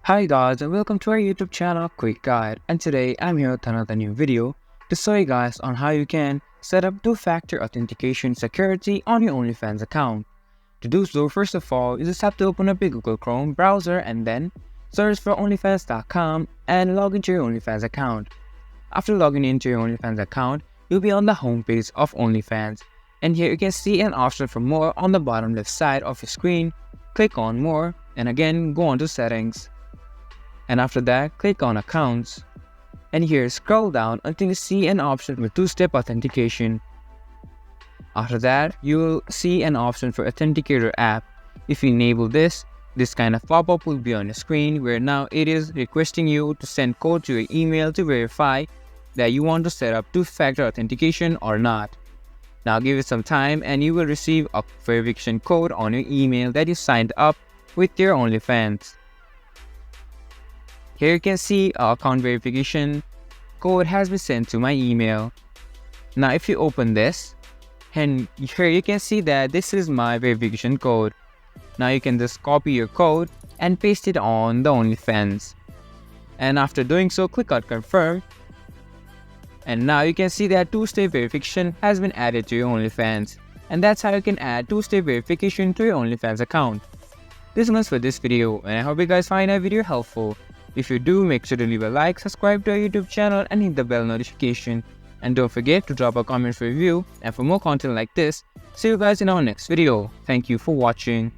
Hi guys and welcome to our YouTube channel Quick Guide, and today I'm here with another new video to show you guys on how you can set up two-factor authentication security on your OnlyFans account. To do so, first of all, you just have to open up your Google Chrome browser and then search for onlyfans.com and log into your OnlyFans account. After logging into your OnlyFans account, you'll be on the homepage of OnlyFans, and here you can see an option for more on the bottom left side of your screen. Click on more and again go on to settings. And after that, click on accounts, and here scroll down until you see an option for two-step authentication. After that, you will see an option for authenticator app. If you enable this kind of pop-up will be on your screen, where now it is requesting you to send code to your email to verify that you want to set up two-factor authentication or not. Now give it some time and you will receive a verification code on your email that you signed up with your OnlyFans. Here you can see our account verification code has been sent to my email. Now if you open this, and here you can see that this is my verification code. Now you can just copy your code and paste it on the OnlyFans. And after doing so, click on confirm. And now you can see that two-step verification has been added to your OnlyFans. And that's how you can add two-step verification to your OnlyFans account. This is much for this video, and I hope you guys find our video helpful. If you do, make sure to leave a like, subscribe to our YouTube channel and hit the bell notification. And don't forget to drop a comment for review, and for more content like this, see you guys in our next video. Thank you for watching.